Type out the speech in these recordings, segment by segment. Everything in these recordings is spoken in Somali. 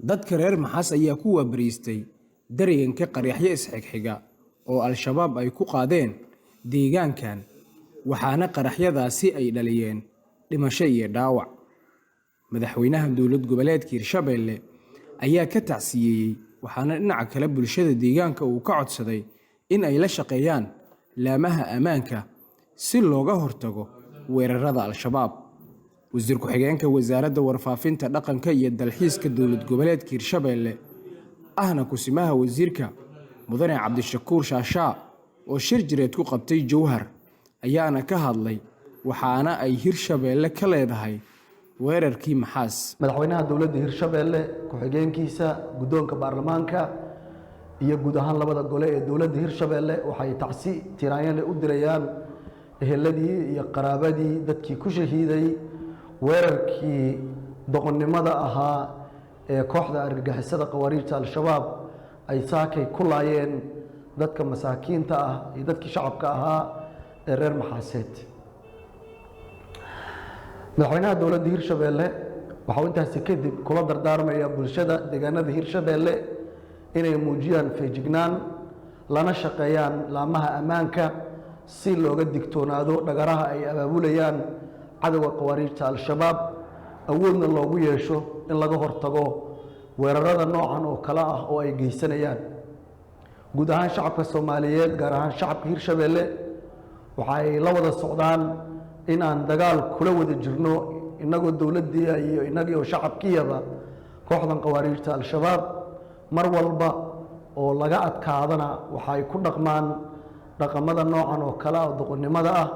dadka reer Maxaas ayaa ku waabariistay dareenka qaraxyo isxigxiga oo Al-Shabaab ay ku qaadeen deegaankan waxaana qaraxyadaasi ay dhaliyeen dhimasho iyo dhaawac. Madaxweynaha dowlad goboleedka Hirshabelle ayaa ka tacsiyay waxaana dhinaca kale bulshada deegaanka uu ka codsaday in ay la shaqeeyaan laamaha ammaanka si looga hortago weerarada Al-Shabaab. Wasiir ku-xigeenka wasaaradda warfaafinta dhaqanka iyo dalxiiska dowlad goboleedka Hirshabelle ahna kusimaha wasiirka mudane Cabdishakuur Shaashaa oo shir jireed ku qabtay Jowhar ayaana ka hadlay waxaana ay Hirshabelle ka leedahay weerarkii Maxaas. Madaxweynaha dowladda Hirshabelle ku-xigeenkiisa guddoonka baarlamaanka iyo guud ahaan labada gole ee dowladda Hirshabelle waxay tacsi tiraanyale u dirayaan eheladii iyo qaraabadii dadkii ku shahiiday weerarkii doqonnimada ahaa ee kooxda argagixisada qawaariijta Al-Shabaab ay saakay ku laayeen dadka masaakiinta ah iyo dadkii shacabka ahaa ee reer Maxaaseed. Madaxweynaha dowladda Hirshabelle waxa uu intaasi kadib kula dardaarmaya bulshada deegaanada Hirshabelle inay muujiyaan feejignaan lana shaqeeyaan laamaha ammaanka si looga digtoonaado dhagaraha ay abaabulayaan cadawga qawaariijta Al-Shabaab awoodna loogu yeesho in laga hortago weerarada noocan oo kala ah oo ay geysanayaan. Guud ahaan shacabka Soomaaliyeed gaar ahaan shacabka Hirshabelle waxay la wada socdaan in aan dagaal kula wada jirno inagoo dowladii iyo inagoo shacabkiyaba kooxdan qawaariijta Al-Shabaab mar walba oo laga adkaadana waxay ku dhaqmaan dhaqamada noocan oo kala ah doqonnimada ah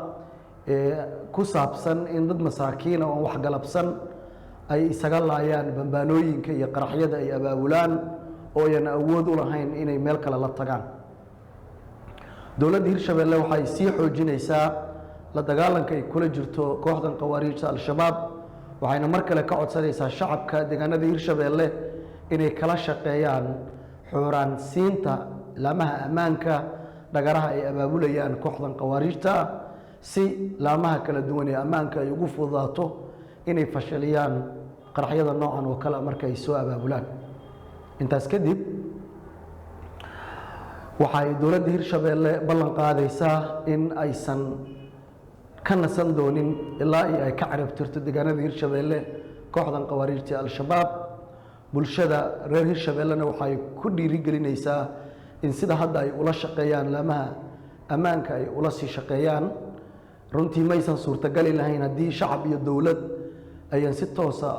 ee ku saabsan in dad masaakiin oo wax galabsan ay isaga laayaan bambaanooyinka iyo qaraxyada ay abaabulaan oo ayna awood u lahayn inay meel kale la tagaan. Dowladda Hirshabelle waxay sii xoojinaysaa la dagaalanka ay kula jirto kooxdan qawaariijta Al-Shabaab waxayna mar kale ka codsanaysaa shacabka deegaanada Hirshabelle inay kala shaqeeyaan xuraansiinta laamaha ammaanka dhagaraha ay abaabulayaan kooxdan qawaariijta si laamaha kala duwan ee ammaanka ay ugu fududaato inay fashaliyaan qaraxyada noocan oo kale marka ay soo abaabulaan. Intaas kadib waxay dowladda Hirshabelle ballan qaadaysaa in aysan ka nasan doonin ilaa ay ka carabtirto deegaanada Hirshabelle kooxdan qawaariijta Al-Shabaab. Bulshada reer Hirshabellena waxay ku dhiirigelinaysaa in sida hadda ay ula shaqeeyaan laamaha ammaanka ay ula sii shaqeeyaan. runtii maysan suurtagali lahayn haddii shacab iyo dowlad ayaan si toosa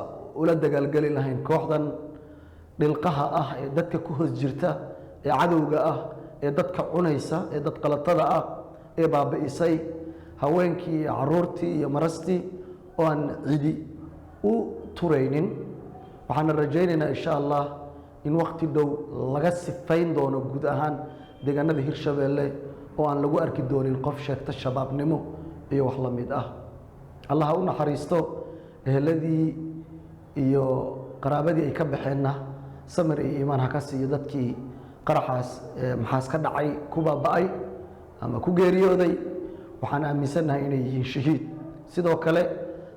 ula dagaalgali lahayn kooxdan dhilqaha ah ee dadka ku hoos jirta ee cadowga ah ee dadka cunaysa ee dad qalatada ah ee baabi'isay haweenkii iyo caruurtii iyo marastii oo aan cidi u turaynin. waxaan rajaynaynaa insha Allah in waqti dhow laga sifayn doono guud ahaan deegaanada Hirshabelle oo aan lagu arki doonin qof sheegta shabaabnimo iyo wax la mid ah. Allah u naxariisto eheladii iyo qaraabadii ay ka baxeenna samir iyo iimaan ha ka siiyo dadkii qaraxaas Maxaas ka dhacay ku baaba'ay ama ku geeriyooday. waxaan aaminsanahay inay yihiin shahiid. sidoo kale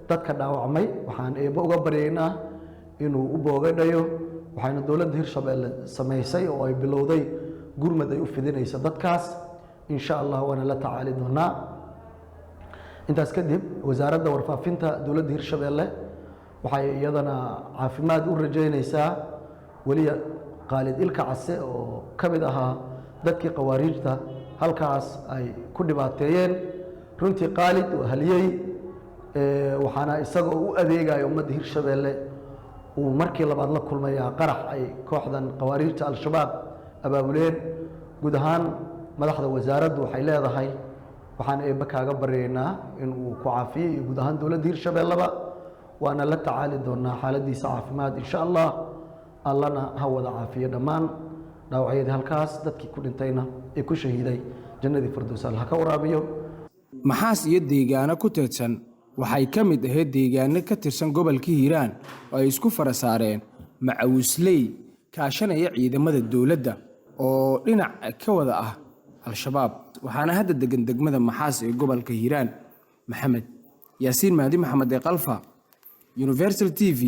dadka dhaawacmay waxaan eebo uga baryaynaa inuu u boogadhayo. waxayna dowladda Hirshabelle samaysay oo ay bilowday gurmad ay u fidinayso dadkaas insha Allah waana la tacaali doonaa. intaas kadib wasaaradda warfaafinta dowladda Hirshabelle waxay iyadana caafimaad u rajaynaysaa waliya Qaalid Ilka Case oo kamid ahaa dadkii qawaariijta halkaas ay ku dhibaateeyeen. runtii Qaalid waa haliyay waxaana isaga u adeegay ummadda Hirshabelle uu markii labaad la kulmayaa qarax ay kooxdan qawaariijta Al-Shabaab abaabuleen. guud ahaan madaxda wasaaraddu waxay leedahay waxaan eeba kaaga baryaynaa in uu ku caafiyo iyo guud ahaan dowladda Hirshabelleba waana la tacaali doonaa xaaladiisa caafimaad insha Allah. allana ha wada caafiyo dhammaan dhaawacyadii halkaas dadkii ku dhintayna ee ku shahiiday jannadii firdaws Allah ka waraabiyo. Maxaas iyo deegaano ku teedsan waxay ka mid ahayd deegaano ka tirsan gobolka Hiiraan oo ay isku farasaareen macawisley kaashanaya ciidamada dowladda oo dhinac ka wada ah Al-Shabaab. waxaana hadda degan degmada Maxaas ee gobolka Hiiraan. Maxamed Yaasiin Mahdi Maxamed ee Qalfa Universal TV.